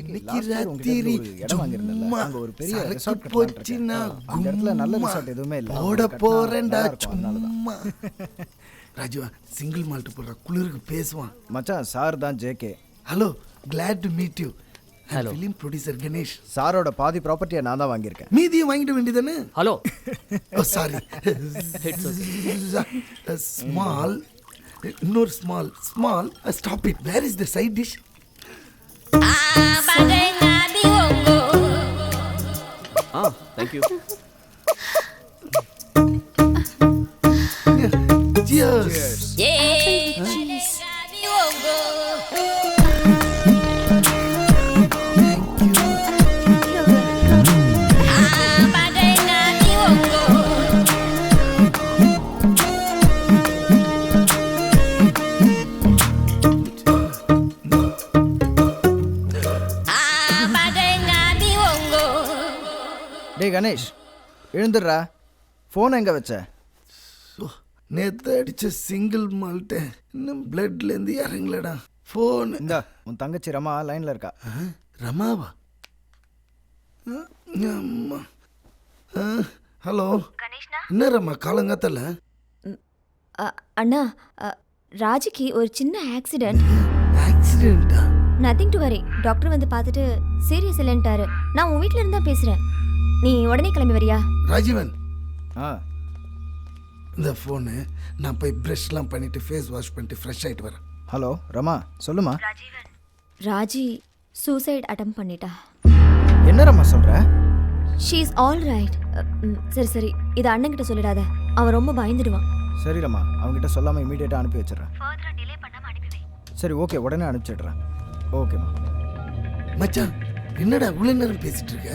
இன்னைக்கு ராத்திரி சும்மா சரக்கு போச்சுன்னா நல்ல ரிசார்ட் எதுவுமே இல்லை ஓட போறேன்டா சும்மா. ராஜுவா சிங்கிள் மால்ட் போடுற குளிருக்கு பேசுவான். மச்சான் சார் தான் JK. Hello, glad to meet you. Hello, film producer Ganesh. சாரோட பாதி ப்ராப்பர்ட்டியை நான் தான் வாங்கியிருக்கேன். மீதியும் வாங்கிட வேண்டியதானே? ஹலோ. Oh sorry. ஸ்மால், இன்னொரு small small. Stop it. Where is the side dish? Thank you. Cheers. டேய் கணேஷ், எழுந்துடுறா. ஃபோன் எங்கே வச்ச? நேற்று அடித்த சிங்கிள் மால்ட்டு இன்னும் பிளட்லேருந்து இறங்கலடா. ஃபோன் இந்த உன் தங்கச்சி ரமா லைனில் இருக்கா. ரமாவா? அம்மா. ஹலோ என்ன ரமா காலங்காத்தல? அண்ணா, ராஜிக்கு ஒரு சின்ன ஆக்சிடென்ட். ஆக்சிடென்ட்டா? Nothing to worry. டாக்டர் வந்து பார்த்துட்டு சீரியஸ் இல்லைன்ட்டாரு. நான் உன் வீட்டில் இருந்தா பேசுகிறேன். நீ உடனே கிளம்பி வரியா? ராஜீவன், ஆ இந்த ஃபோனு நான் போய் ப்ரஷ்லாம் பண்ணிட்டு ஃபேஸ் வாஷ் பண்ணிட்டு ஃப்ரெஷ் ஆகிட்டு வரேன். ஹலோ ரமா, சொல்லுமா. ராஜி சூசைட் அட்டம் பண்ணிட்டா. என்ன ரமா சொல்கிற? She is all right. சரி சரி, இதை அண்ணன்கிட்ட சொல்லிடாத, அவன் ரொம்ப பயந்துடுவான். சரி ரமா, அவங்ககிட்ட சொல்லாமல் இமீடியட்டாக அனுப்பி வச்சிடுறேன். சரி ஓகே, உடனே அனுப்பிச்சிடுறேன். ஓகேம்மா. மச்சான் என்னடா இவ்வளோ நேரம் பேசிட்டு இருக்க?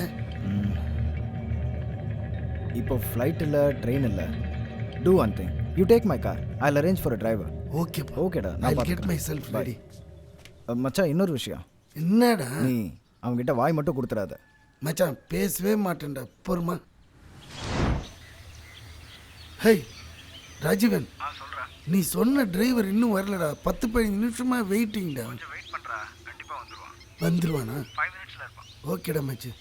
இப்போ ஃப்ளைட் இல்லை, ட்ரெயின் இல்லை. Do one thing, you take my car, I will arrange for a driver. ஓகேப்பா. ஓகேடா, ஐ நான் கெட் பார்த்துக்கிறேன். Myself ready. மச்சான் இன்னொரு விஷயம், என்னடா? நீ அவங்ககிட்ட வாய் மட்டும் கொடுத்துடாத. மச்சான் பேசவே மாட்டேன்டா, பொறுமா. ஹே ராஜீவன், நீ சொன்ன டிரைவர் இன்னும் வரலடா. 10-15 நிமிஷமா வெயிட்டிங்டா. வந்துருவானா? 5 மினிட்ஸ்ல இருப்பான். ஓகேடா மச்சி.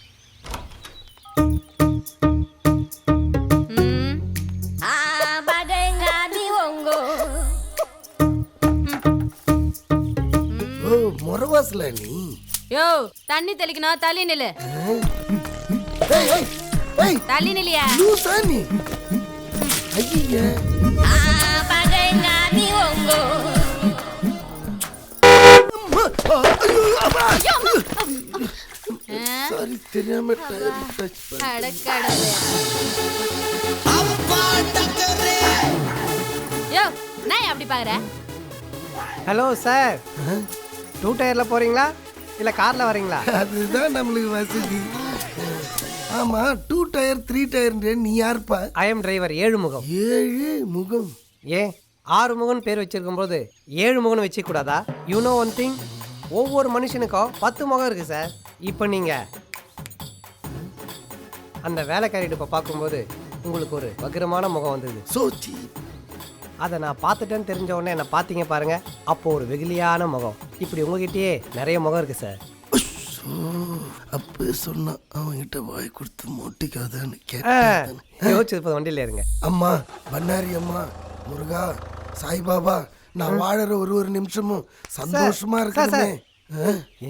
ஓ மொரவாஸ்ல நீ. யோ தண்ணி தெளிக்கணும், தள்ளி நில்லு. ஏய் ஏய் ஏய், தள்ளி நில்லியா? லூசா நீ? ஐயே சாரி, தெரியாம டயர் டச் பண்ண. அடக்கடவே. யோ நான் அப்படி பாக்குற? ஹலோ சார், 2 டயரில் போகிறீங்களா இல்லை காரில் வரீங்களா? அதுதான் நம்மளுக்கு வசதி. ஆமா, 2 டயர் 3 டயர் நீ யாருப்பா? ஐ எம் டிரைவர் 7 முகம். 7 முகம்? ஏன் 6 முகம்னு பேர் வச்சிருக்கும் போது 7 முகம்னு வச்சுக்கூடாதா? யூ நோ ஒன் திங், ஒவ்வொரு மனுஷனுக்கும் 10 முகம் இருக்குது சார். இப்போ நீங்கள் அந்த வேலைக்காரிட்டு இப்போ பார்க்கும்போது உங்களுக்கு ஒரு வக்கிரமான முகம் வந்தது. சோச்சி, அதை நான் பார்த்துட்டேன்னு தெரிஞ்ச உடனே என்னை பார்த்தீங்க பாருங்க, அப்போது ஒரு வெகுலியான முகம். இப்படி உங்ககிட்டயே நிறைய முகம் இருக்குது சார். அப்போ சொன்னா அவன்கிட்ட வாய் கொடுத்து மோட்டிக்காதான்னு கேட்டேன். யோசிச்சு இப்போ வண்டியில் இருங்க. அம்மா, பண்ணாரி அம்மா, முருகா, சாய்பாபா, நான் வாழற ஒரு நிமிஷமும் சந்தோஷமா இருக்கணுமே.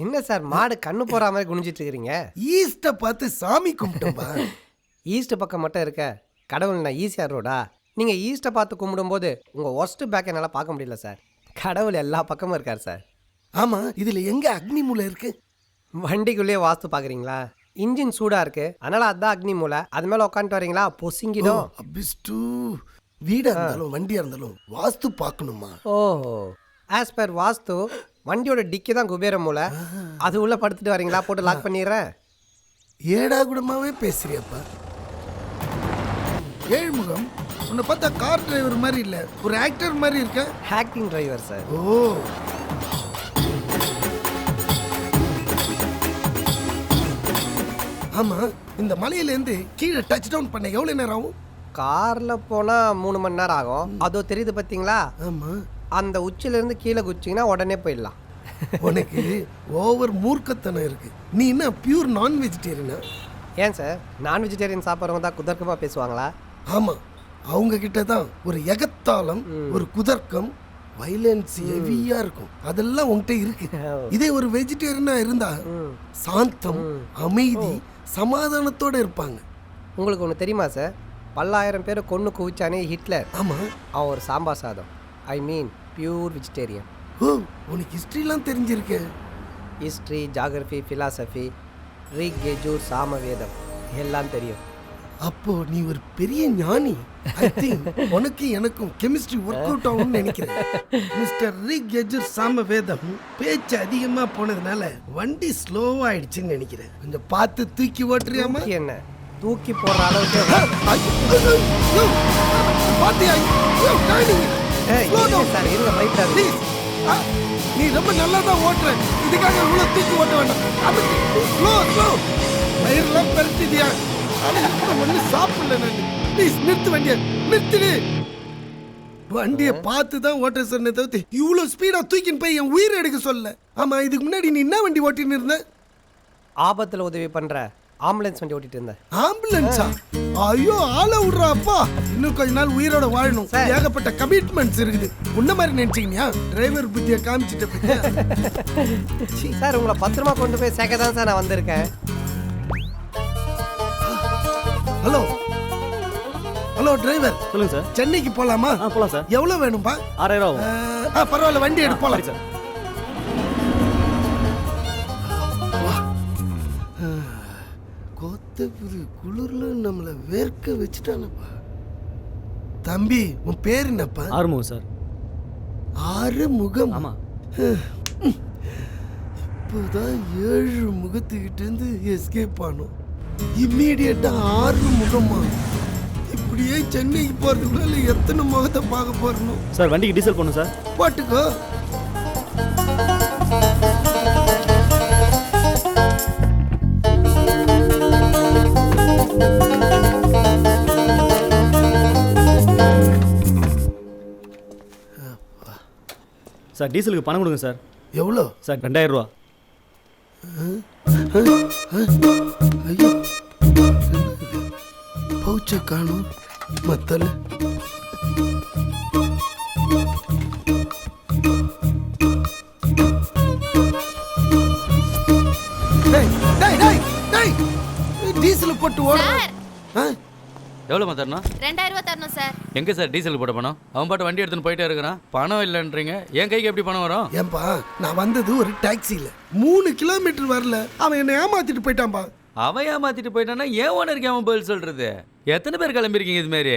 என்ன சார் மாடு கண்ணு போற மாதிரி குனிஞ்சிட்டு இருக்கிறீங்க? ஈஸ்ட பார்த்து சாமி கும்பிட்டோம்பா. ஈஸ்ட் பக்கம் மட்டும் இருக்க கடவுள் நான் ஈஸியாக ரோடா? நீங்கள் ஈஸ்ட்டை பார்த்து கும்பிடும்போது உங்கள் ஒஸ்ட்டு பேக்கை என்னால் பார்க்க முடியல சார். கடவுள் எல்லா பக்கமும் இருக்கார் சார். ஆமா, இதுல எங்க அக்னி மூலை இருக்கு? வண்டிக்குள்ளேயே வாஸ்து பார்க்குறீங்களா? இன்ஜின் சூடாக இருக்கு, அதனால் அதுதான் அக்னி மூலை. அது மேலே உட்காந்துட்டு வரீங்களா, பொசிங்கிடும். அபிஸ்டு, வீடா இருந்தாலும் வண்டியா இருந்தாலும் வாஸ்து பார்க்கணுமா? ஓஹோ, ஆஸ் பர் வாஸ்து வண்டியோட டிக்கி தான் குபேர மூலை. அது உள்ளே படுத்துட்டு வரீங்களா? போட்டு லாக் பண்ணிடுறேன். ஏடா கூடமாவே பேசுறியப்பா. 7 முகம், உன்னை பார்த்தா கார் டிரைவர் மாதிரி இல்ல, ஒரு ஆக்டர் மாதிரி இருக்க. Acting driver sir. ஓ, ஆமா, இந்த மலையிலேருந்து கீழே டச் டவுன் பண்ண எவ்வளவு நேரம் ஆகும்? காரில் போனால் 3 மணி நேரம் ஆகும். அதோ தெரியுது பார்த்தீங்களா? ஆமா, அந்த உச்சிலேருந்து கீழே குச்சிங்கன்னா உடனே போயிடலாம். உனக்கு ஓவர் மூர்க்கத்தனம் இருக்கு. நீ என்ன பியூர் நான் வெஜிடேரியனா? ஏன் சார் நான் வெஜிடேரியன் சாப்பிட்றவங்க தான் குதர்க்கமாக பேசுவாங்களா? ஆமா, அவங்க கிட்ட தான் ஒரு எகத்தாளம், ஒரு குதர்க்கம், வைலன்ஸ் ஹெவியா இருக்கும். அதெல்லாம் உன்கிட்ட இருக்கு. இதே ஒரு வெஜிடேரியனா இருந்தா சாந்தம், அமைதி, சமாதானத்தோட இருப்பாங்க. உங்களுக்கு ஒன்று தெரியுமா சார்? 10,000 பேரை கொன்று குவிச்சானே ஹிட்லர். ஆமா. அவன் ஒரு சாம்பார் சாதம். ஐ மீன் பியூர் வெஜிடேரியன். ஓ, உனக்கு ஹிஸ்டரிலாம் தெரிஞ்சிருக்கு. ஹிஸ்ட்ரி, ஜாகிரஃபி, ஃபிலாசபி, ரீக், கெஜூர், சாமவேதம் எல்லாம் தெரியும். அப்போ நீ ஒரு பெரிய ஞானி. ஐ திங்க் உனக்கு எனக்கும் கெமிஸ்ட்ரி ஒர்க் அவுட் ஆகும்னு நினைக்கிறேன். மிஸ்டர் ரிக் கெஜூர் சாமவேதம் பேச்சு அதிகமா போனதுனால வண்டி ஸ்லோவா ஆயிடுச்சுன்னு நினைக்கிறேன். கொஞ்சம் பார்த்து தூக்கி ஓட்டுறியாமா? தூக்கி என்ன தூக்கி போடுற அளவுக்கு சார் இருங்க பைக். நீ ரொம்ப நல்லா தான் ஓட்டுற, இதுக்காக இவ்வளவு தூக்கி ஓட்ட வேண்டாம். ஸ்லோ ஸ்லோ வயிறுலாம் பெருத்தியா? ஒண்ணு சாப்பிடல நான். ப்ளீஸ் நிறுத்து வண்டியை, நிறுத்திடு. வண்டியை பார்த்து தான் ஓட்ட சொன்னே தவிர்த்து இவ்வளவு ஸ்பீடா தூக்கின்னு போய் என் உயிரை எடுக்க சொல்ல. ஆமா, இதுக்கு முன்னாடி நீ என்ன வண்டி ஓட்டின்னு இருந்த? ஆபத்துல உதவி பண்ற ஆம்புலன்ஸ் வண்டி ஓட்டிட்டு இருந்தேன். ஆம்புலன்ஸா? ஐயோ, ஆளை விடுறா அப்பா. இன்னும் கொஞ்ச நாள் உயிரோட வாழணும். ஏகப்பட்ட கமிட்மெண்ட்ஸ் இருக்குது. உன்ன மாதிரி நினைச்சீங்கயா? டிரைவர் புத்தியை காமிச்சிட்ட பத்தியா? சார் உங்களை பத்திரமா கொண்டு போய் சேர்க்க தான் சார் நான் வந்திருக்கேன். Hello hello driver. சொல்லுங்க சார். சென்னைக்கு போலாமா? போலாம் சார். எவ்வளவு வேணும்பா? 6,000 ஆகும். பரவாயில்ல, வண்டி எடுத்து போலாம் சார். கோத்தபுரி குளிர்ல நம்மள வேர்க்க வச்சுட்டானப்பா. தம்பி, உன் பேர் என்னப்பா? ஆறுமுகம் சார். ஆறுமுகம்? ஆமா. இப்போதான் 7 முகத்துக்கிட்ட இருந்து எஸ்கேப் ஆனோம். இம்மீடியட்டா 6 முகமா? இப்படியே சென்னைக்கு போறதுக்குள்ள எத்தனை முகத்தை பார்க்க போறணும்? சார் வண்டிக்கு டீசல் போடணும் சார். போட்டுக்கோ. சார் டீசலுக்கு பணம் கொடுங்க சார். எவ்வளோ சார்? 2,000 ரூபா. ஐயோ, பவுச்ச காணும். மத்தல டீசல் போட்டு ஓட. எவ்வளோமா தரணும்? 2000 ரூபா தரணும் சார். எங்கே சார் டீசல் போட பணம்? அவன் பாட்டு வண்டி எடுத்துன்னு போயிட்டே இருக்கிறான். பணம் இல்லைன்றீங்க. என் கைக்கு எப்படி பணம் வரும்? ஏன்பா, நான் வந்தது ஒரு டாக்ஸியில் 3 கிலோமீட்டர் வரல. அவன் என்னை ஏமாத்திட்டு போயிட்டான்பா. அவன் ஏமாத்திட்டு போயிட்டான்னா ஏன் ஓனருக்கு அவன் பதில் சொல்றது? எத்தனை பேர் கிளம்பிருக்கீங்க இது மாதிரி?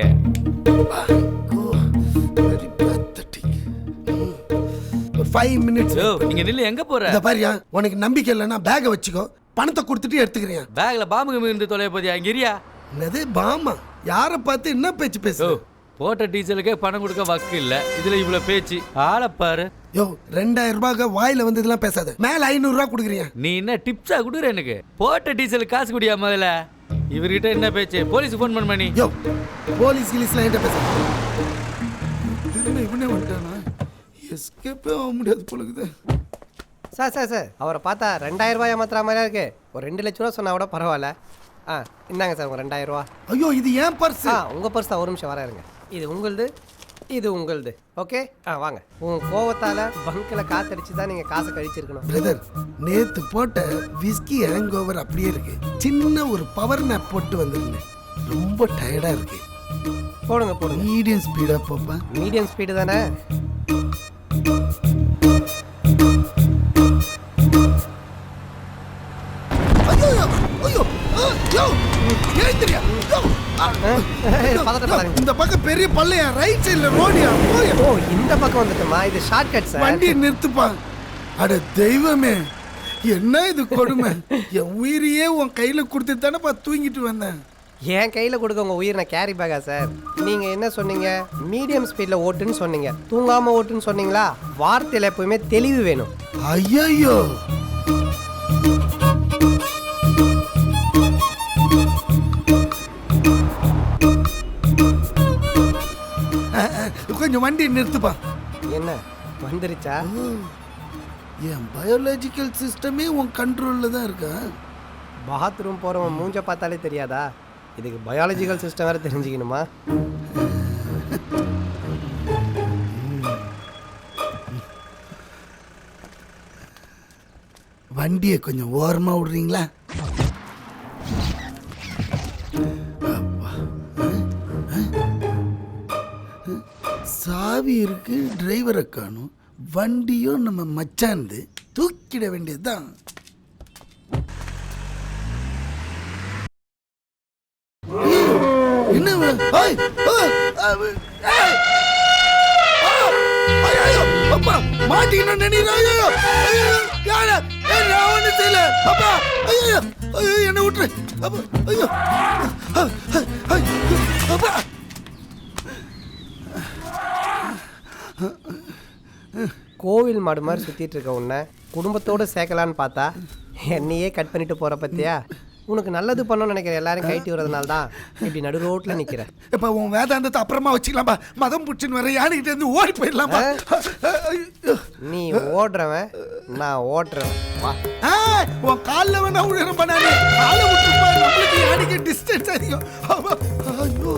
ஒரு 5 மினிட்ஸ். நீங்க நில்லு, எங்க போற? இத பாரியா, உனக்கு நம்பிக்கை இல்லைன்னா பேக்கை வச்சுக்கோ, பணத்தை கொடுத்துட்டு எடுத்துக்கிறேன். பேக்ல பாம்பு இருந்து தொலைய போதியா? இங்கிரியா? என்னது பாமா? யாரை பார்த்து என்ன பேச்சு பேசு? போட்ட டீசலுக்கே பணம் கொடுக்க வக்கு இல்ல, இதுல இவ்வளவு பேச்சு. ஆளை பாரு. யோ, 2000 ரூபாய்க்கு வாயில வந்து இதெல்லாம் பேசாத. மேல 500 ரூபாய் கொடுக்குறியா? நீ என்ன டிப்ஸா கொடுக்குற எனக்கு? போட்ட டீசலுக்கு காசு குடியா முதல்ல. இவர்கிட்ட என்ன பேச்சு? போலீஸ் ஃபோன் பண்ணி. யோ, போலீஸ் கிலீஸ்லாம் என்கிட்ட பேச. திரும்ப இவனே வந்துட்டானா? எஸ்கேப்பே ஆக முடியாது போலுக்குது. சார் சார் சார் அவரை பார்த்தா 2000 ரூபாய் ஏமாத்துற மாதிரியா இருக்கு. ஒரு 2 லட்ச ரூபா சொன்னா கூட பரவாயில்ல. இந்தாங்க சார் உங்கள் 2000 ரூபா. ஐயோ, இது ஏன் பர்ஸ்? உங்கள் பர்ஸ் தான். ஒரு நிமிஷம் வர இருங்க. இது உங்களுது, இது உங்களுது. ஓகே, வாங்க. உங்கள் கோவத்தால் பங்கில் காத்தடிச்சு தான் நீங்கள் காசை கழிச்சிருக்கணும். பிரதர், நேற்று போட்ட விஸ்கி ஹேங் ஓவர் அப்படியே இருக்கு. சின்ன ஒரு பவர் நேப் போட்டு வந்துருந்தேன். ரொம்ப டயர்டாக இருக்கு. போடுங்க போடுங்க. மீடியம் ஸ்பீடாக போப்பா. மீடியம் ஸ்பீடு தானே? இந்த பக்கம் பெரிய பள்ளையா, ரைட் சைடுல ரோடியா? ஓ, இந்த பக்கம் வந்துட்டோமா? இது ஷார்ட் கட் சார். வண்டி நிறுத்துப்பா. அட தெய்வமே, என்ன இது கொடுமை? என் உயிரையே உன் கையில கொடுத்து தானேப்பா தூங்கிட்டு வந்தேன். என் கையில் கொடுக்க உங்கள் உயிர் நான் கேரி பேக்கா சார்? நீங்கள் என்ன சொன்னீங்க? மீடியம் ஸ்பீடில் ஓட்டுன்னு சொன்னீங்க. தூங்காமல் ஓட்டுன்னு சொன்னீங்களா? வார்த்தையில் எப்பவுமே தெளிவு வேணும். ஐயோ, கொஞ்சம் வண்டி நிறுத்துப்பா. என்ன வந்துருச்சா? என் பயாலஜிக்கல் சிஸ்டமே உன் கண்ட்ரோலில் தான் இருக்கா? பாத்ரூம் போகிறவன் மூஞ்ச பார்த்தாலே தெரியாதா? இதுக்கு பயாலஜிக்கல் சிஸ்டம் வேறு தெரிஞ்சுக்கணுமா? வண்டியை கொஞ்சம் ஓரமாக விடுறீங்களா? சாவி இருக்கு, டிரைவரை காணும். வண்டியும் நம்ம மச்சாந்து தூக்கிட வேண்டியதுதான். என்ன மாட்டிக்கணும் நினைக்கிறாயோ? என்ன விட்டுரு. ஐயோ அப்பா. கோவில் மாடு மாதிரி சுற்றிட்டு இருக்க உன்னை குடும்பத்தோடு சேர்க்கலான்னு பார்த்தா என்னையே கட் பண்ணிட்டு போகிற பத்தியா? உனக்கு நல்லது பண்ணணும்னு நினைக்கிற எல்லாரும் கைட்டி வர்றதுனால தான் இப்படி நடு ரோட்டில் நிற்கிறேன். இப்போ உன் வேதாந்தத்தை அப்புறமா வச்சுக்கலாம்பா. மதம் பிடிச்சின்னு வர யானைகிட்ட இருந்து ஓடி போயிடலாமா? நீ ஓடுறவன், நான் ஓட்டுறவன். வா. உன் காலில் வேணா உயரம் பண்ணானே, காலை விட்டுருப்பா. நம்மளுக்கு யானைக்கு டிஸ்டன்ஸ் அதிகம். ஐயோ.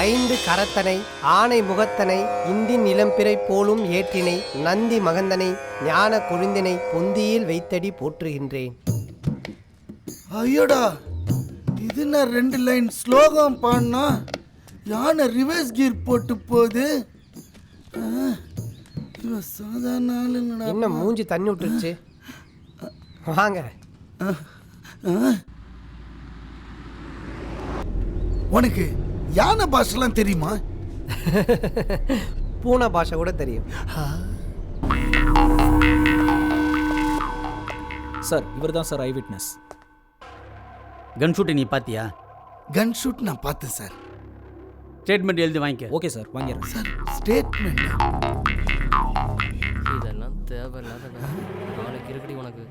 5 கரத்தனை ஆனை முகத்தனை இந்தின் நிலம்பிறை போலும் ஏற்றினை நந்தி மகந்தனை ஞான கொழுந்தினை பொந்தியில் வைத்தடி போற்றுகின்றேன். ஐயோடா, இது நான் 2 லைன் ஸ்லோகம் பாடினா யானை ரிவர்ஸ் கீர் போட்டு போகுது. சாதாரண ஆளுங்கடா. என்ன மூஞ்சி தண்ணி விட்டுருச்சு? வாங்க. உனக்கு யானை பாஷெல்லாம் தெரியுமா? பூனை பாஷை கூட தெரியும். சார் இவர் தான் சார் ஐ விட்னஸ். கன் ஷூட்டை நீ பார்த்தியா? கன் ஷூட் நான் பார்த்தேன் சார். ஸ்டேட்மெண்ட் எழுதி வாங்கிக்க. ஓகே சார் வாங்கிடுறேன். சார் ஸ்டேட்மெண்ட் இதெல்லாம் தேவையில்லாத நாளைக்கு இருக்கடி உனக்கு.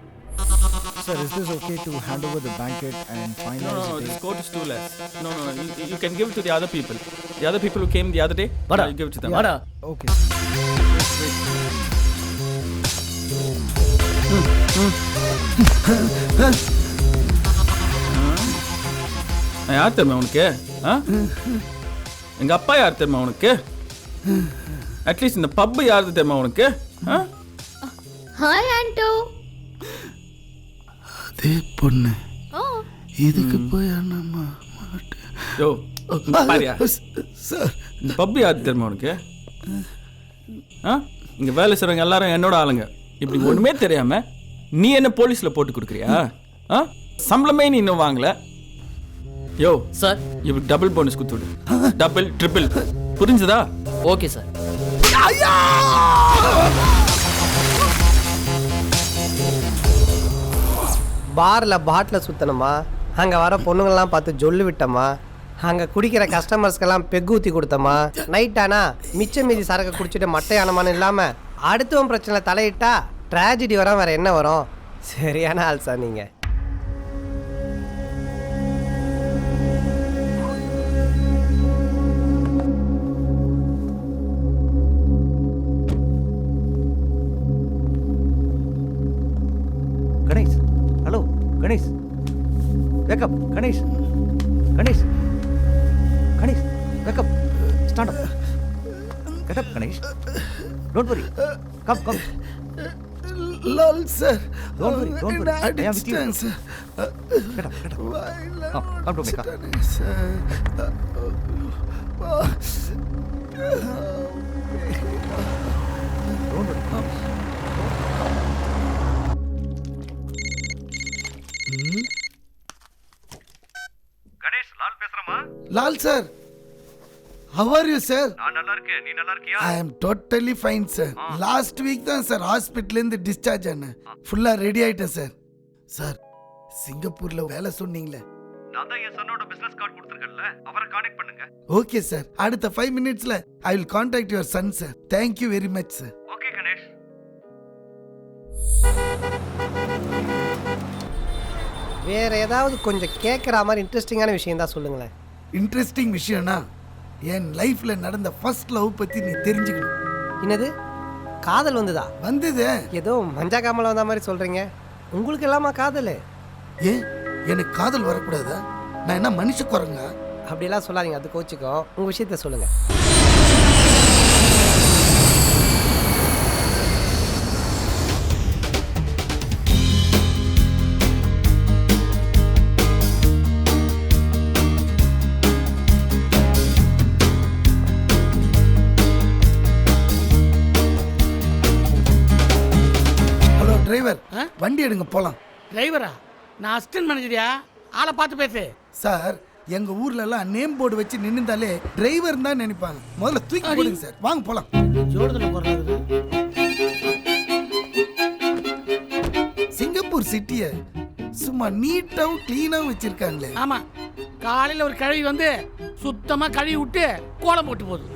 Sir, is this okay to hand over the blanket and finalize No, the this court is too less. No. You can give it to the other people. The other people who came the other day, you give it to them. வாடா. Okay. யார் தெரியுமா உனக்கு? எங்க அப்பா யார் தெரியுமா உனக்கு? At least இந்த பப் யாரு தெரியுமா உனக்கு? ஹாய் ஆண்டோ. அதே பொண்ணு இதுக்கு போய் யோ பாரியா சார், இந்த பப் யாரு தெரியுமா உனக்கு? இங்க வேலை செய்றவங்க எல்லாரும் என்னோட ஆளுங்க. இப்படி ஒண்ணுமே தெரியாம நீ என்ன போலீஸ்ல போட்டு கொடுக்குறியா? சம்பளமே நீ இன்னும் வாங்கல. யோ சார் இவருக்கு டபுள் போனஸ் கொடுத்துடு. டபுள் ட்ரிபிள் புரிஞ்சுதா? Okay sir. பாரில் பாட்டில் சுற்றணுமா? அங்கே வர பொண்ணுங்கள்லாம் பார்த்து ஜொல்லு விட்டோமா? அங்கே குடிக்கிற கஸ்டமர்ஸ்க்கெல்லாம் பெக் ஊற்றி கொடுத்தோமா? நைட் ஆனா மிச்சம் மீதி சரக்கு குடிச்சிட்டு மட்டையானமான்னு இல்லாமல் அடுத்தவன் பிரச்சனை தலையிட்டா ட்ராஜடி வர வேற என்ன வரும்? சரியான ஆள் சார் நீங்கள். Ganesh, hello Ganesh, wake up Ganesh, Ganesh, Ganesh, wake up, stand up, get up Ganesh, don't worry, come. Lal sir, Don't worry, don't worry. நான் I am with you. அடிச்சிட்டேன் சார். Get up. வாயில Come to me, come. அடிச்சிட்டானே sir. Don't worry, come. Ganesh, Lal பேசுறமா? Lal sir, how are you sir? நான் நல்லா இருக்கேன். நீ நல்லா இருக்கியா? I am totally fine sir. Last week தான் சார் ஹாஸ்பிட்டல்ல இருந்து டிஸ்சார்ஜ் ஆனேன். ஃபுல்லா ரெடி ஆயிட்டேன் சார். சார், சிங்கப்பூர்ல வேலை சொன்னீங்களே, நான் தான் என் சன்னோட பிசினஸ் கார்டு கொடுத்துருக்கேன்ல, அவரை கான்டாக்ட் பண்ணுங்க. Okay sir. அடுத்த 5 minutesல I will contact your son sir. Thank you very much sir. Okay Ganesh. வேற ஏதாவது கொஞ்சம் கேட்குற மாதிரி இன்ட்ரெஸ்டிங்கான விஷயம் தான் சொல்லுங்களேன். இன்ட்ரெஸ்டிங் விஷயம்னா என் லைஃப்ல நடந்த ஃபர்ஸ்ட் லவ் பத்தி நீ தெரிஞ்சுக்கணும். என்னது காதல் வந்துதா? வந்தது. ஏதோ மஞ்சா காமல வந்த மாதிரி சொல்றீங்க. உங்களுக்கு எல்லாமா காதல்? ஏன் எனக்கு காதல் வரக்கூடாதா? நான் என்ன மனுஷ குரங்க? அப்படியெல்லாம் சொல்லாதீங்க, அது கோச்சிக்கோ. உங்க விஷயத்த சொல்லுங்க. ஹலோ டிரைவர், வண்டி எடுங்க போலாம். டிரைவரா? நான் அசிஸ்டன்ட் மேனேஜரியா? ஆளை பார்த்து பேசு. சார், எங்க ஊர்ல எல்லாம் நேம் போர்டு வச்சு நின்னுந்தாலே டிரைவர் தான் நினைப்பாங்க. முதல்ல தூக்கி போடுங்க சார். வாங்க போலாம். ஜோடுதல போறது. சிங்கப்பூர் சிட்டியை சும்மா நீட்டாவும் கிளீனாவும் வச்சிருக்காங்களே. ஆமா, காலையில ஒரு கழுவி வந்து சுத்தமா கழுவி விட்டு கோலம் போட்டு போகுது.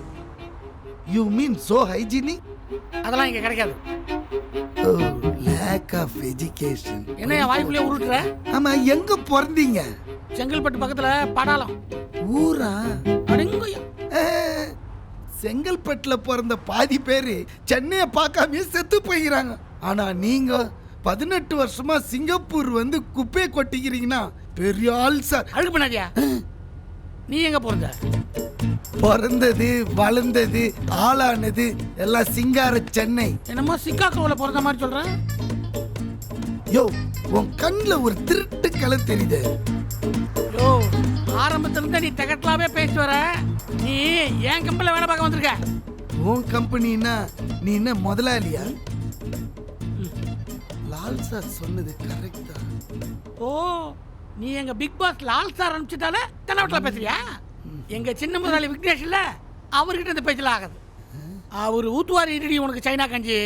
You mean so hygienic? அதெல்லாம் இங்க கிடைக்காது. Lack of education. என்ன என் வாய்க்குள்ளே உருட்டுற? ஆமா, எங்க பிறந்தீங்க? செங்கல்பட்டு பக்கத்துல படாலம். ஊரா? அடங்கோயா. செங்கல்பட்டுல பிறந்த பாதி பேரு சென்னையை பார்க்காம செத்து போயிறாங்க. ஆனா நீங்க 18 வருஷமா சிங்கப்பூர் வந்து குப்பையை கொட்டிக்கிறீங்கன்னா பெரிய ஆள் சார். அழுக்கு பண்ணாதியா? நீ எங்க பிறந்த? பிறந்தது, வளர்ந்தது, ஆளானது எல்லாம் சிங்கார சென்னை. என்னமோ சிக்காகோல பிறந்த மாதிரி சொல்ற. யோ, உன் கண்ணுல ஒரு திருட்டு கலை தெரியுது. யோ, ஆரம்பத்துல இருந்து நீ தகட்டலாவே பேசி வர. நீ ஏன் கம்பெனில வேலை பார்க்க வந்திருக்க? உன் கம்பெனினா நீ என்ன முதலாளியா? லால் சார் சொன்னது கரெக்டா? ஓ, நீ எங்க பிக் பாஸ் லால் சார் அனுப்பிச்சிட்டாலே தென்னவட்டில் பேசுறியா? எங்க சின்ன முதலாளி விக்னேஷ் இல்ல, அவர்கிட்ட இந்த பேச்சல ஆகாது. அவர் ஊத்துவாரி இடி உனக்கு சைனா கஞ்சி.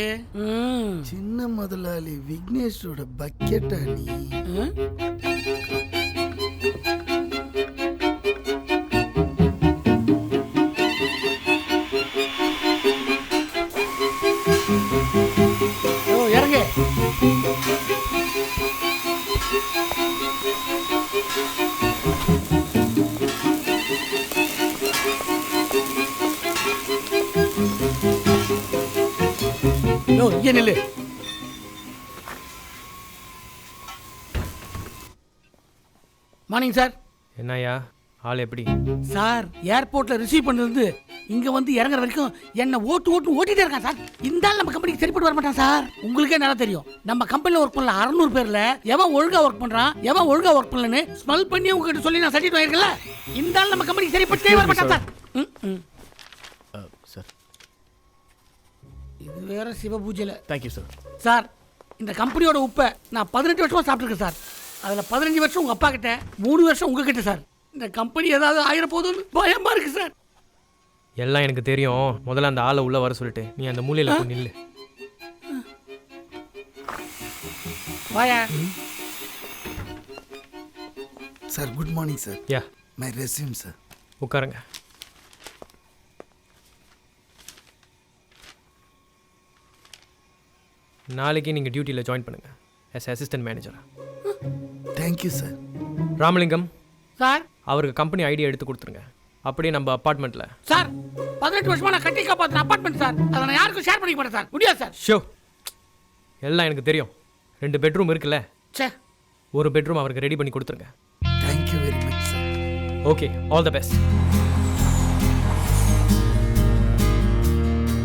சின்ன முதலாளி விக்னேஷோட பக்கெட்டா நீ? இறங்கு. இங்கே நில்லு. Morning sir. என்னய்யா ஆள் எப்படி? சார், ஏர்போர்ட்ல ரிசீவ் பண்ணது இங்க வந்து இறங்குற வரைக்கும் என்ன ஓட்டிட்டே இருக்கான் சார். இந்த ஆள் நம்ம கம்பெனிக்கு சரிப்பட்டு வர மாட்டான் சார். உங்களுக்கே நல்லா தெரியும், நம்ம கம்பெனில ஒர்க் பண்ணல 600 பேர்ல எவன் ஒழுங்கா ஒர்க் பண்றான், எவன் ஒழுங்கா ஒர்க் பண்ணலன்னு ஸ்மெல் பண்ணி உங்ககிட்ட சொல்லி நான் சட்டிட்டு வாங்கிருக்கல. இந்த ஆள் நம்ம கம்பெனிக்கு சரிப்பட்டே வர மாட்டான் சார். சார், இது வேற சிவ பூஜையில. Thank you sir. சார், இந்த கம்பெனியோட உப்பை நான் 18 வருஷமா சாப்பிட்டுருக்கேன் சார். அதில் 15 வருஷம் உங்கள் அப்பா கிட்ட, 3 வருஷம் உங்ககிட்ட சார். இந்த கம்பெனி ஏதாவது ஆயிர போதும்னு பயமா இருக்கு சார். எல்லாம் எனக்கு தெரியும். முதல்ல அந்த ஆளை உள்ள வர சொல்லிட்டு நீ அந்த மூலையில போய் நில்லு. வாயா. Sir, good morning sir. Yeah, my resume sir. உட்காருங்க. நாளைக்கு நீங்கள் டியூட்டியில் ஜாயின் பண்ணுங்க as assistant manager. Thank you sir. Ramalingam sir, அவருக்கு கம்பெனி ஐடியா எடுத்து கொடுத்துருங்க. அப்படியே நம்ம அப்பார்ட்மெண்ட்டில். சார், 18 வருஷமா நான் கட்டி காப்பாற்றின அப்பார்ட்மெண்ட் சார். அதை நான் யாருக்கும் ஷேர் பண்ணிக்க மாட்டேன் சார். முடியாது சார். ஷோ, எல்லாம் எனக்கு தெரியும். 2 பெட்ரூம் இருக்குல்ல, சே, ஒரு பெட்ரூம் அவருக்கு ரெடி பண்ணி கொடுத்துருங்க. Thank you very much sir. Okay, all the best.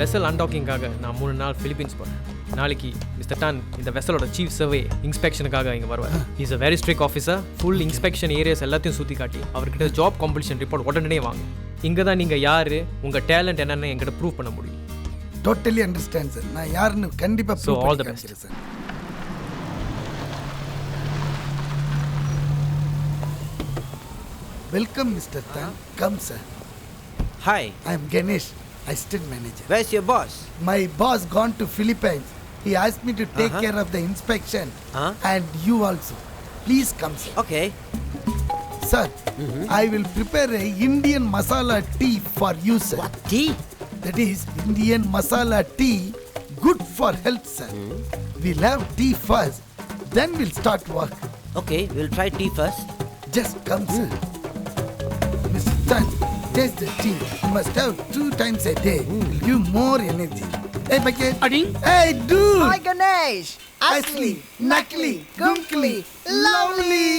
Vessel அன்டாக்கிங்காக நான் 3 நாள் ஃபிலிப்பீன்ஸ் போகிறேன். நாளைக்கு மிஸ்டர் டான் இந்த வெசலோட சீஃப் சர்வே இன்ஸ்பெக்ஷனுக்காக இங்கே வருவார். Is a very strict officer. Full inspection areas எல்லாத்தையும் சுற்றி காட்டி அவர்கிட்ட ஜாப் காம்படிஷன் ரிப்போர்ட் உடனே வாங்க. இங்கே தான் நீங்கள் யார், உங்கள் டேலண்ட் என்னென்னு என்கிட்ட ப்ரூவ் பண்ண முடியும். Totally understand sir. நான் யாருன்னு கண்டிப்பாக so all the best sir. Welcome mister தான். Come sir. Hi. I am Ganesh, assistant manager. Where's your boss? My boss gone to Philippines. He asked me to take care of the inspection and you also. Please come, sir. Okay. Sir, I will prepare a Indian masala tea for you, sir. What tea? That is Indian masala tea, good for health, sir. We'll have tea first, then we'll start work. Okay, we'll try tea first. Just come, sir. Mr. Tan, taste the tea. You must have 2 times a day. It will give more energy. Hey, bucket. அடிங் Hey, dude. Hi, Ganesh. Ashley, Nakli, Gumkli, lovely.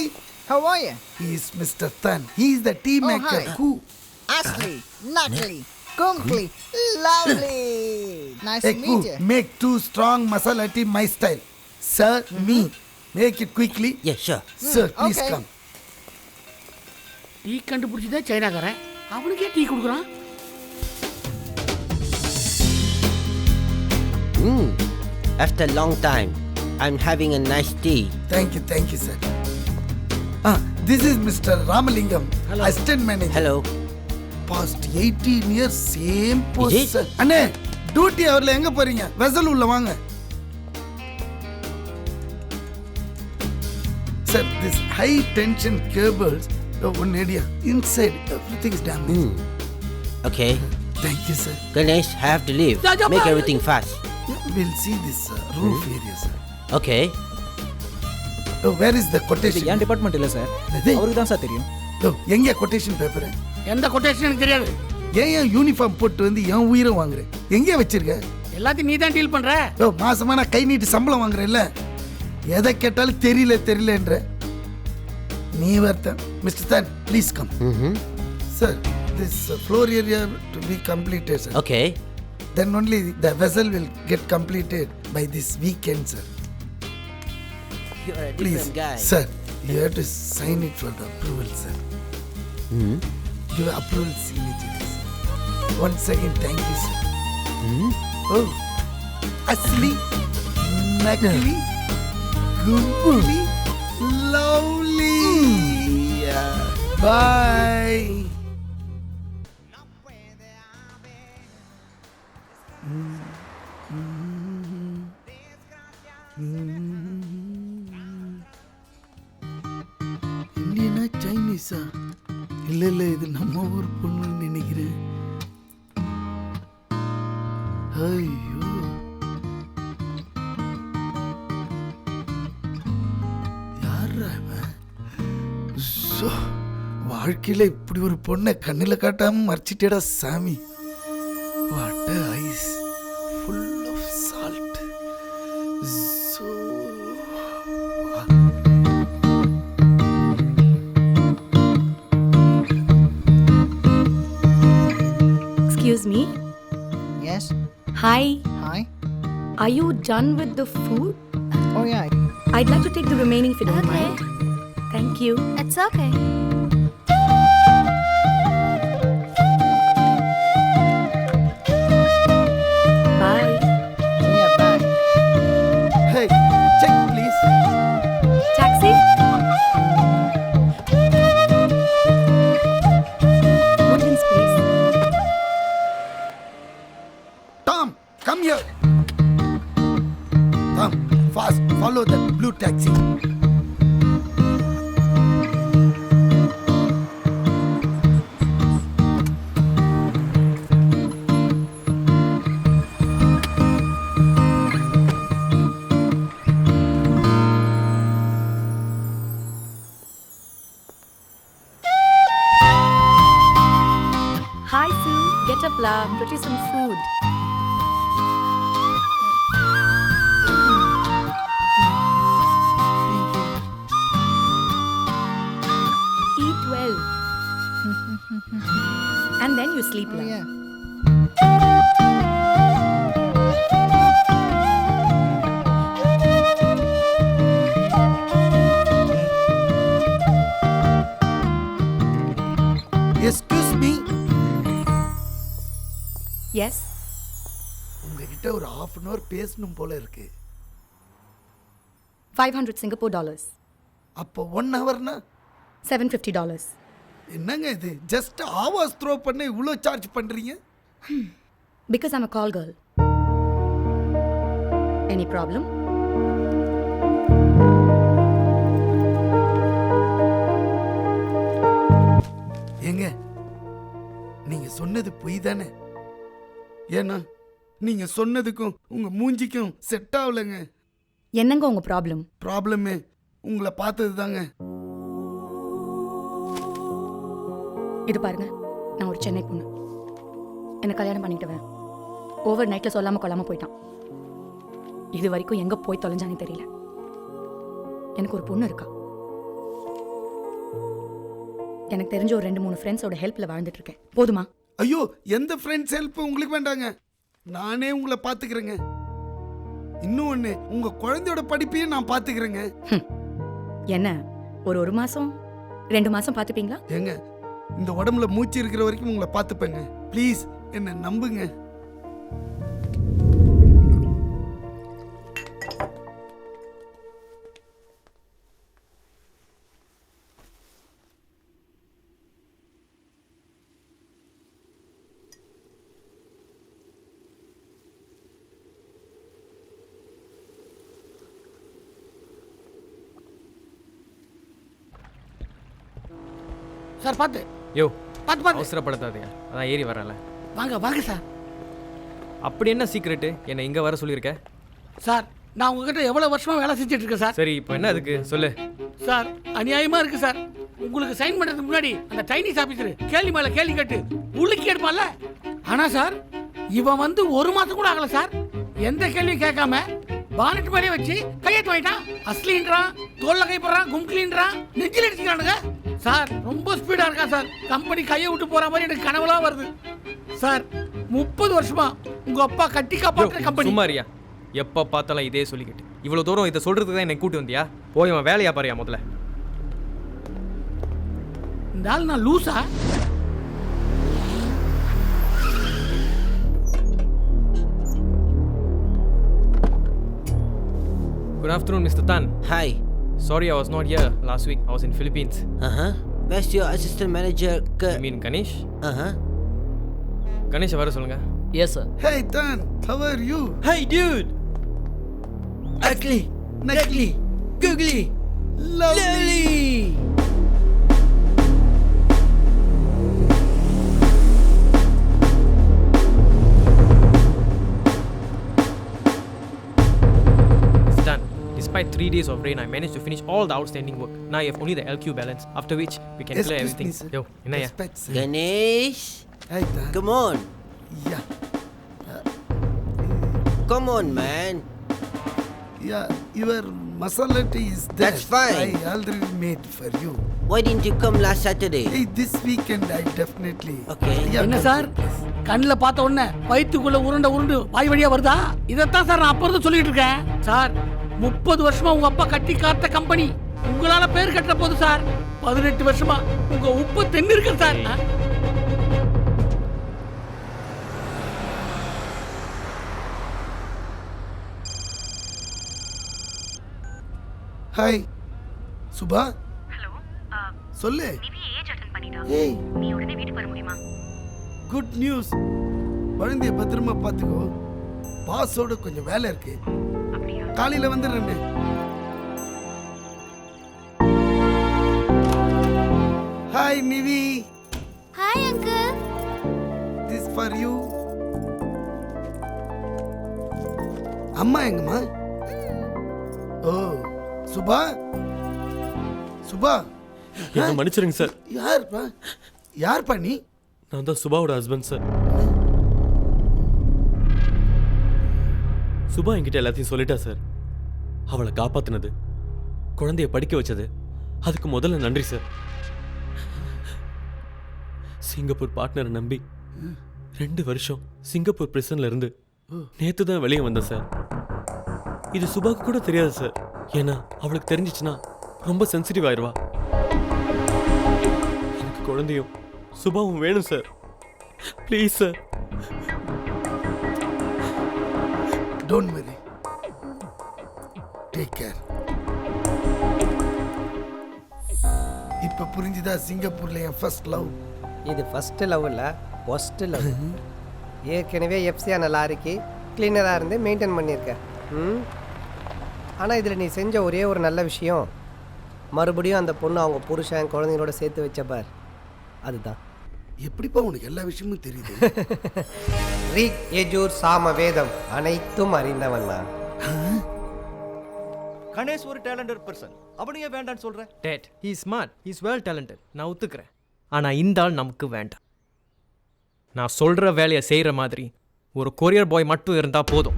How are you? He is Mr. Tan. He is the tea maker. hi. Who? Ashley, Natalie, Kumkli, lovely. Nice Hey, to who? meet you. Make 2 strong masala tea my style. Sir, me. Make it quickly. Yeah, sure. Sir, please okay. come. Tea கண்டுபிடிச்சதே சைனாக்காரன், அவனுக்கே tea கொடுக்குறான். After a long time, I'm having a nice tea. Thank you, sir. This is Mr. Ramalingam, assistant manager. Hello. Past 18 years, same post, Is it? sir. அண்ணே, duty அவர்ல எங்க போறீங்க? Vessel உள்ள வாங்க. Sir, this high tension cables, one area inside, everything is damaged. Okay. Thank you, sir. Ganesh, I have to leave. Make everything fast. We'll see this roof area, sir. Okay. Where is the இது quotation? என் department இல்லை sir, இது? அவருக்கு தான் sir தெரியும். எங்க quotation paper? எந்த quotation எனக்கு தெரியாது. ஏன் யூனிஃபார்ம் போட்டு வந்து என் உயிரை வாங்குற? எங்கே வச்சிருக்க? எல்லாத்தையும் நீ தான் டீல் பண்ற. மாசமா நான் கை நீட்டி சம்பளம் வாங்குறேன்ல, எதை கேட்டாலும் தெரியலன்ற நீ வருத்தம். மிஸ்டர் தான், please come. Sir, this floor area to be completed, sir. Okay. Then only the vessel will get completed by this weekend, sir. You're a Please, different guy. sir, you have to sign it for the approval, sir. Give approval signatures. Once again, thank you, sir. Oh, Asli, Nakli, Gumkli, lovely. Yeah. Bye. இந்தியனா சைனீஸா? இல்ல இது நம்ம ஊர் பொண்ணுன்னு நினைக்கிறேன். ஐயோ, யாரா இவன்? So, வாழ்க்கையில இப்படி ஒரு பொண்ணை கண்ணில் காட்டாம மறைச்சிட்டேடா சாமி. What is full of salt. So Excuse me. Yes. Hi. Hi. Are you done with the food? Oh yeah. I'd like to take the remaining if you don't Okay. mind. Thank you. It's okay. Bye. Yeah, bye. hey, check please. Taxi? Woodlands, please. Tom, come here. Tom, fast, follow that blue taxi. Hi, Sue. Get up, love. Get you some food. Eat well. And then you sleep, love. Yeah. Excuse me. Yes? உங்ககிட்ட ஒரு half an hour பேசணும் போல இருக்கு. 500 Singapore dollars. அப்போ 1 hourனா $750. என்னங்க இது? Just Awas throw பண்ண இவ்வளோ சார்ஜ் பண்றீங்க? Because I'm a call girl. Any problem? ஏங்க, நீங்க சொன்னது பொய் தானே? ஏன்னா நீங்க சொன்னதுக்கும் உங்க மூஞ்சிக்கும் செட் ஆகலைங்க. என்னங்க உங்க ப்ராப்ளம்? ப்ராப்ளமே உங்களை பார்த்தது தாங்க. இது பாருங்க, நான் ஒரு சென்னை பொண்ணு. என்ன கல்யாணம் பண்ணிக்கிட்டவன் ஓவர் நைட்டில் சொல்லாமல் கொள்ளாமல் போயிட்டான். இது வரைக்கும் எங்கே போய் தொலைஞ்சானே தெரியல. எனக்கு ஒரு பொண்ணு இருக்கா. எனக்கு தெரிஞ்ச ஒரு 2-3 ஃப்ரெண்ட்ஸோட ஹெல்ப்பில் வாழ்ந்துட்டு இருக்கேன். போதுமா? ஐயோ, எந்த ஃப்ரெண்ட்ஸ் ஹெல்ப் உங்களுக்கு வேண்டாங்க. நானே உங்களை பார்த்துக்கிறேங்க. இன்னும் ஒன்று, உங்கள் குழந்தையோட படிப்பையும் நான் பார்த்துக்கிறேங்க. என்ன ஒரு மாதம் 2 மாதம் பார்த்துப்பீங்களா? ஏங்க, இந்த உடம்புல மூச்சு இருக்கிற வரைக்கும் உங்களை பார்த்துப்பேங்க. ப்ளீஸ் என்ன நம்புங்க. சார் பார்த்து யோ பார்த்து பார்த்து. அவசரப்படுத்தாதீங்க, அதான் ஏறி வரல. வாங்க வாங்க சார். அப்படி என்ன சீக்ரெட்டு என்னை இங்கே வர சொல்லியிருக்க? சார், நான் உங்ககிட்ட எவ்வளோ வருஷமா வேலை செஞ்சுட்டு இருக்கேன் சார். சரி, இப்போ என்ன அதுக்கு சொல்லு. சார், அநியாயமா இருக்கு சார். உங்களுக்கு சைன் பண்றதுக்கு முன்னாடி அந்த சைனீஸ் ஆபீசர் கேள்வி மேல கேள்வி கேட்டு உள்ளுக்கு எடுப்பான்ல. ஆனா சார், இவன் வந்து 1 மாசம் கூட ஆகல சார். எந்த கேள்வியும் கேட்காம பானட் மாதிரியே வச்சு கையெழுத்து வாங்கிட்டான். அஸ்லின்றான், தோல்ல கைப்படுறான், கும்கிலின்றான், நெஞ்சில் அடிச்சுக்கிறானுங்க சார். ரொம்ப ஸ்பீடா இருக்கா சார். கம்பெனி கையை விட்டு போற மாதிரி எனக்கு கனவுலாம் வருது சார். 30 வருஷமா உங்க அப்பா கட்டி காப்பாற்ற கம்பெனி. சும்மாரியா, எப்போ பார்த்தாலும் இதே சொல்லிக்கிட்டு இவ்வளோ தூரம் இதை சொல்றதுக்கு தான் என்னை கூட்டி வந்தியா? போய் அவன் வேலையா பாரியா முதல்ல. இந்த ஆள் நான் லூசா? Good afternoon, Mr. Tan. Hi. Sorry, I was not here last week. I was in Philippines. Where's your assistant manager? You mean Ganesh? Ganesh, வர சொல்லுங்க. Yes, sir. Hey Tan, how are you? Hey, dude. Ugly, nugly, googly, lovely. Despite 3 days of rain, I managed to finish all the outstanding work. Now I have only the LQ balance, after which we can clear everything. Yo, enaya? Ganesh. Hey Tan. Come on. Yeah. Come on, man. Yeah, your masala tea is there. That's fine. I already made for you. Why didn't you come last Saturday? Hey, this weekend I definitely. Okay. என்ன sir, கண்ணில் பார்த்த உடனே வயிற்றுக்குள்ள உருண்டு வாய் வழியா வருதா? இதைத்தான் sir நான் அப்ப இருந்து சொல்லிட்டு இருக்கேன் சார். 30 வருஷமா உங்க அப்பா கட்டி காத்த கம்பெனி உங்களால பேர் கட்டுற போது சார். 18 வருஷமா உங்க உப்பு தென்னு இருக்கு சார். ஹாய் சுபா. ஹலோ, சொல்லு. நிவி ஏஜ் அட்டெண்ட் பண்ணிட்டா. ஏய், நீ உடனே வீட்டுக்கு வர முடியுமா? Good news. குழந்தைய பத்திரமா பார்த்துக்கோ. பாஸோட கொஞ்சம் வேலை இருக்கு. அப்படியா? காலையில வந்துடுறேன். Hi Nivi. Hi uncle. This for you. அம்மா எங்கம்மா? ஓ, சுபா. சுபா. என்ன மன்னிச்சிருங்க சார். யார்ப்பா நீ? நான் தான் சுபாவோட ஹஸ்பண்ட் சார். சுபா என்கிட்ட எல்லாத்தையும் சொல்லிட்டா சார். அவளை காப்பாத்தினது, குழந்தைய படிக்க வச்சது, அதுக்கு முதல்ல நன்றி சார். சிங்கப்பூர் பார்ட்னரை நம்பி 2 வருஷம் சிங்கப்பூர் பிரிசன்ல இருந்து நேத்து தான் வெளியே வந்தேன் சார். இது சுபாக்கு கூட தெரியாது சார். ஏன்னா அவளுக்கு தெரிஞ்சிச்சுன்னா ரொம்ப சென்சிட்டிவ் ஆயிடுவா. எனக்கு குழந்தையும் சுபாவும் வேணும் sir. Please sir. Don't worry. Take care. இப்ப புரிஞ்சுதா சிங்கப்பூர்ல என் ஃபர்ஸ்ட் லவ்? இது ஃபர்ஸ்ட் லவ் இல்லை, ஃபர்ஸ்ட் லவ். ஏற்கனவே எஃப்சியான லாரிக்கு கிளீனராக இருந்து மெயின்டைன் பண்ணியிருக்கேன். ஆனால் இதில் நீ செஞ்ச ஒரே ஒரு நல்ல விஷயம், மறுபடியும் அந்த பொண்ணு அவங்க புருஷன் குழந்தைங்களோட சேர்த்து வச்ச பார், அதுதான். எப்படிப்பா உனக்கு எல்லா விஷயமும் தெரியுது? ரீக் யஜூர் சாம வேதம் அனைத்தும் அறிந்தவன் நான். கணேஷ் ஒரு டேலண்டட் பர்சன், அவனையே வேண்டான்னு சொல்ற? Date, he is smart, he is well talented, நான் ஒத்துக்கிறேன். ஆனால் இந்த ஆள் நமக்கு வேண்டாம். நான் சொல்கிற வேலையை செய்கிற மாதிரி ஒரு கொரியர் பாய் மட்டும் இருந்தால் போதும்.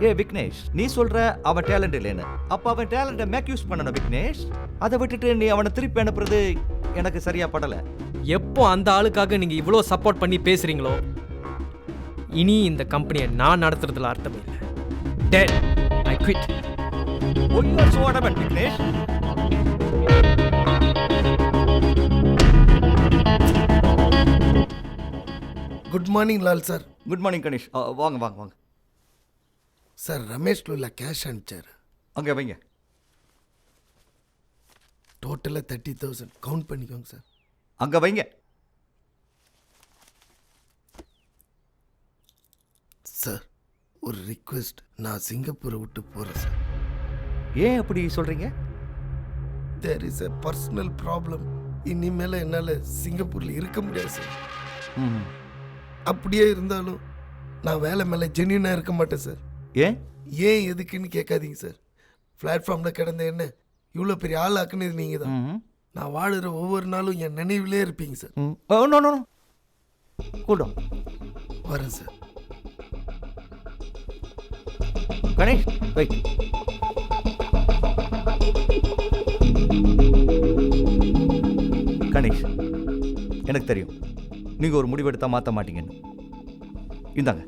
ஏ விக்னேஷ், நீ சொல்ற அவன் டேலண்ட் இல்லைன்னு. அப்ப அவன் டேலண்ட்டை மேக் யூஸ் பண்ணணும் விக்னேஷ். அதை விட்டுட்டு நீ அவனை திருப்பி அனுப்புறது எனக்கு சரியா படல. எப்போ அந்த ஆளுக்காக நீங்கள் இவ்வளோ சப்போர்ட் பண்ணி பேசுகிறீங்களோ, இனி இந்த கம்பெனியை நான் நடத்துறதுல அர்த்தம் இல்லை. Dead. I quit. Oh, you are so adamant, Vignesh. Good morning Lal sir. Good morning Ganesh. வாங்க வாங்க வாங்க சார். ரமேஷ் லூலா கேஷ் அனுப்பிச்சார். அங்கே வைங்க. டோட்டலாக 30,000 கவுண்ட் பண்ணிக்கோங்க சார். அங்கே வைங்க. சார் ஒரு ரிக்வெஸ்ட், நான் சிங்கப்பூரை விட்டு போகிறேன் சார். ஏன் அப்படி சொல்கிறீங்க? There is a personal problem. இனிமேல் என்னால் சிங்கப்பூரில் இருக்க முடியாது சார். அப்படியே இருந்தாலும் நான் வேலை மேலே ஜென்யூனாக இருக்க மாட்டேன் சார். ஏன் எதுக்குன்னு கேட்காதீங்க சார். பிளாட்ஃபார்மில் கிடந்த என்ன இவ்வளோ பெரிய ஆள் ஆக்குனது நீங்கள் தான். நான் வாழுற ஒவ்வொரு நாளும் என் நினைவிலே இருப்பீங்க சார். கூடும் வரேன் சார். கணேஷ் வெயிட். கணேஷ், எனக்கு தெரியும் நீங்கள் ஒரு முடிவெடுத்தா மாற்ற மாட்டீங்கன்னு. இந்தாங்க,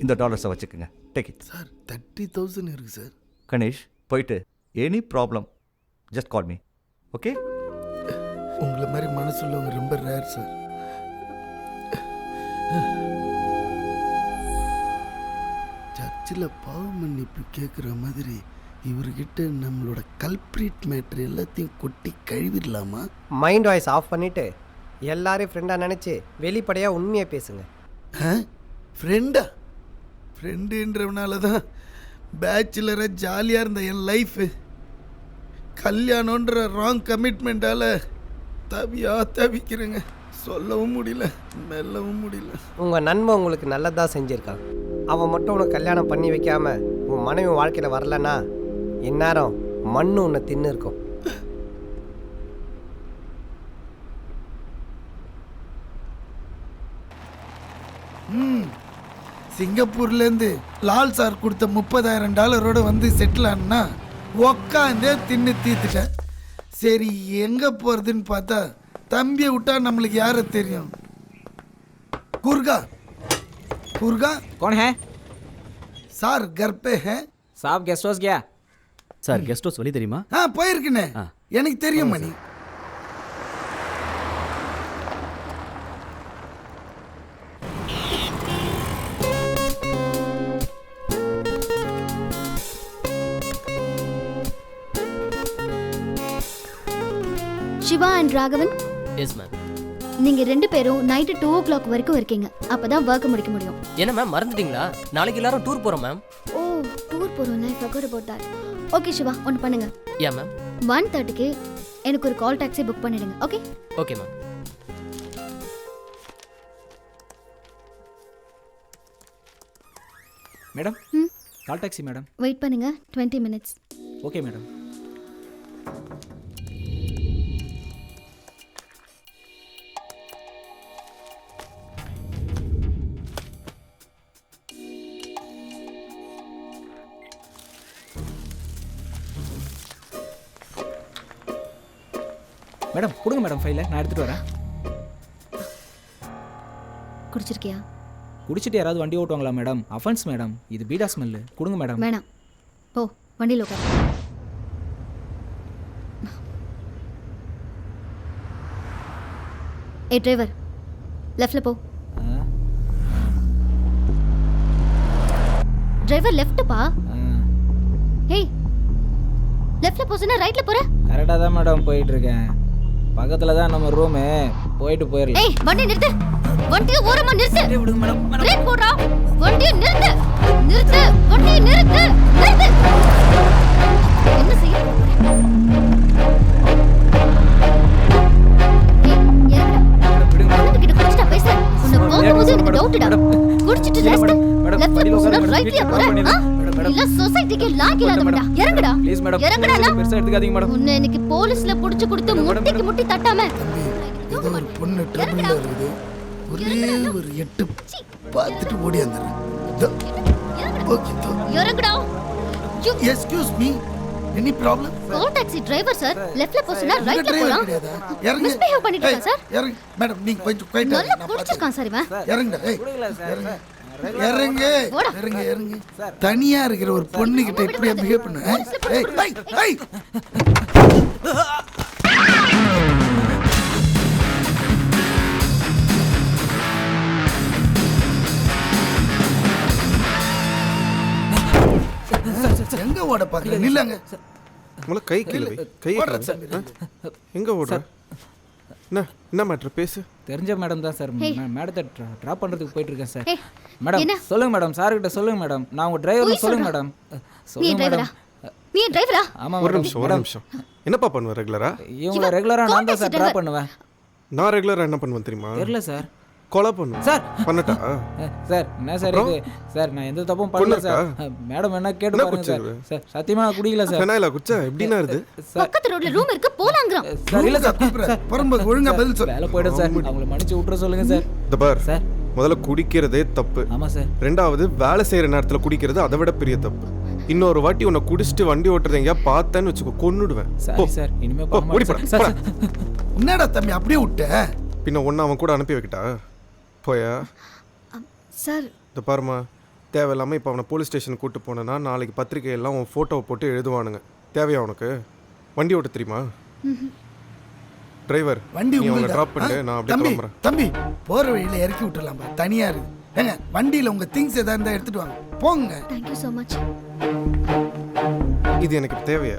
இந்த டாலர்ஸை வச்சுக்கோங்க. Take it. சார் 30,000 இருக்குது சார். கணேஷ், போயிட்டு any problem just call me. Okay? உங்களை மாதிரி மனசுள்ளவங்க ரொம்ப ரேர் சார். சர்ச்சில் பாவ மன்னிப்பு கேட்குற மாதிரி இவர்கிட்ட நம்மளோட கல்ப்ரிட் மேட்ரு எல்லாத்தையும் கொட்டி கழுவிடலாமா? மைண்ட் வாய்ஸ் ஆஃப் பண்ணிவிட்டு எல்லாரையும் ஃப்ரெண்டாக நினச்சி வெளிப்படையாக உண்மையாக பேசுங்க. ஃப்ரெண்டா? ஃப்ரெண்டுன்றவனால தான் பேச்சுலராக ஜாலியாக இருந்த என் லைஃபு கல்யாணன்ற ராங் கமிட்மெண்ட்டால் தவிக்கிறேங்க. சொல்லவும் முடியல, மெல்லவும் முடியல. உங்கள் நண்பன் உங்களுக்கு நல்லதாக செஞ்சுருக்கான். அவன் மட்டும் உனக்கு கல்யாணம் பண்ணி வைக்காம உன் மனைவி வாழ்க்கையில் வரலன்னா இந்நேரம் மண்ணு உன்னை தின்னு இருக்கும். சிங்கப்பூர்லேருந்து லால் சார் கொடுத்த $30,000 வந்து செட்டில் ஆனா உக்காந்தே தின்னு தீத்துட்டேன். சரி எங்கே போகிறதுன்னு பார்த்தா தம்பியை விட்டா நம்மளுக்கு யாரை தெரியும்? குர்கா குர்கா कौन है? சார் घर पे है? साहब गेस्ट हाउस गया? சார் கெஸ்ட் ஹவுஸ் வழி தெரியுமா? போயிருக்குண்ணே. எனக்கு தெரியும் Mani. Siva and Raghavan, yes ma'am. நீங்க 2 பேரும் நைட்டு 2 o'clock வரைக்கும் இருக்கீங்க. அப்பதான் ஒர்க் முடிக்க முடியும். என்ன மேம் மறந்துட்டீங்களா? நாளைக்கு எல்லாரும் டூர் போறோம் மேம். ஓ, டூர் போறோம். I forgot about that. Okay Siva, ஒன்று பண்ணுங்க. Yeah ma'am. 1:30க்கு எனக்கு ஒரு கால் டாக்ஸி புக் பண்ணிடுங்க. Okay? Okay ma'am. Madam call taxi madam. Wait பண்ணுங்க 20 minutes. Okay madam. மேடம் கொடுங்க மேடம் ஃபைலை, நான் எடுத்துகிட்டு வரேன். குடிச்சிருக்கியா? குடிச்சிட்டு யாராவது வண்டி ஓட்டுவாங்களா மேடம்? அஃபென்ஸ் மேடம், இது பீடா ஸ்மெல்லு. கொடுங்க மேடம். வேணாம், போ வண்டியில் உட்காரு. ஏ டிரைவர், லெஃப்ட்ல போ. டிரைவர் லெஃப்ட் பா. ஏய், லெஃப்ட்ல போ சொன்னா ரைட்ல போற? கரெக்டாக தான் மேடம் போயிட்டு இருக்கேன். பக்கத்தில் தான் நம்ம ரூமு, போயிட்டு போயிடலாம். ஏய் வண்டி நிறுத்து, வண்டியை ஓரமா நிறுத்து. பிரேக் போடுறா, வண்டியை நிறுத்து, நிறுத்து, வண்டியை நிறுத்து, நிறுத்து. என்ன செய்ய? கிட்ட குடிச்சிட்டா பேச. உன்னை போகும்போது எனக்கு டவுட்டுடா. குடிச்சிட்டு லெஃப்ட்ல போனா ரைட்லயா போற? இல்ல சொசைட்டிக்கு லாக் இல்லாதவடா. இறங்குடா. ப்ளீஸ் மேடம், இறங்குடா. பெருசா எடுத்துக்காதீங்க மேடம். உன்னை இன்னைக்கு போலீஸ்ல புடிச்சு கொடுத்து முட்டிக்கு முட்டி தட்டாம. ஏதோ ஒரு பொண்ணு ட்ரபிள்ல இருக்குது, ஒரே ஒரு எட்டு பார்த்துட்டு ஓடி வந்துடுறேன். இறங்குடா. Excuse me, any problem? Call taxi driver sir. லெஃப்ட்ல போறதுனா ரைட்ல போலாம். இறங்கு. மிஸ்பிஹேவ் பண்ணிட்டு இருக்கா சார். இறங்கு மேடம், நீங்க கொஞ்சம் குவைட்டா நல்லா குடிச்சிருக்கான் சார் இவன். இறங்குடா. ஏய் இறங்கு இறங்கு இறங்கு. தனியா இருக்கிற ஒரு பொண்ணு கிட்ட இப்படியே பிஹேவ் பண்ணு. ஏய் ஏய் ஏய். எங்க ஓட பாக்குற? நில்லுங்க. உங்களை கை கீழே கை எங்க ஓடுற? என்ன மேட்ரு பேசு. தெரிஞ்ச மேடம் தான் சார். மேடத்தை ட்ராப் பண்ணுறதுக்கு போயிட்டு இருக்கேன் சார். என்ன? மேடம் சொல்லுங்க மேடம், சார் கிட்ட சொல்லுங்க மேடம். நான் உங்க டிரைவர் சொல்லுங்க மேடம். நீ டிரைவரா? நீ டிரைவரா? ஆமா ஒரு நிமிஷம். என்னப்பா பண்ணுவ ரெகுலரா? இவங்க ரெகுலரா நான் தான் சார் ட்ராப் பண்ணுவேன். நான் ரெகுலரா என்ன பண்ணுவேன் தெரியுமா? தெரியல சார். கொலை பண்ணுவேன் சார். பண்ணட்டா? சார் என்ன சார் இது? சார் நான் எந்த தப்பும் பண்ணல சார். மேடம் என்ன கேட்டு பாருங்க சார். சார் சத்தியமா நான் குடிக்கல சார். ஃபெனாயிலா குச்சா எப்படினா இருக்கு? பக்கத்து ரோட்ல ரூம் இருக்கு, போலாங்கறோம். சார் இல்ல சார். பரம்ப ஒழுங்கா பதில் சொல்ல. வேலை போய்டும் சார். அவங்கள மன்னிச்சு விட்டுற சொல்லுங்க சார். இந்த பார் சார், முதல்ல குடிக்கிறதே தப்பு. ஆமா சார். ரெண்டாவது வேலை செய்யற நேரத்துல குடிக்கிறது அதை விட பெரிய தப்பு. இன்னொரு வாட்டி உன்னை குடிச்சிட்டு வண்டி ஓட்டுறது எங்கயா பார்த்தேன்னு வச்சுக்கோ, கொன்னுடுவேன். சாரி சார், இனிமே ஓடி போடா. என்னடா தம்பி அப்படியே விட்ட? பின்ன ஒன்னு அவன் கூட அனுப்பி வைக்கிட்டா? போயா சார். இந்த பாருமா, தேவையில்லாமல் இப்போ அவனை போலீஸ் ஸ்டேஷனுக்கு கூப்பிட்டு போனேன்னா நாளைக்கு பத்திரிகையெல்லாம் உன் ஃபோட்டோவை போட்டு எழுதுவானுங்க. தேவையா உனக்கு? வண்டி ஓட்ட தெரியுமா? டிரைவர் வண்டி உங்களை ட்ராப் பண்ணிட்டு நான் அப்படியே கிளம்புறேன். தம்பி போகிற வழியில் இறக்கி விட்டுலாம்பா, தனியாக இருக்கு. ஏங்க வண்டியில் உங்கள் திங்ஸ் எதாவது இருந்தால் எடுத்துகிட்டு வாங்க, போங்க. Thank you so much. இது எனக்கு தேவையா?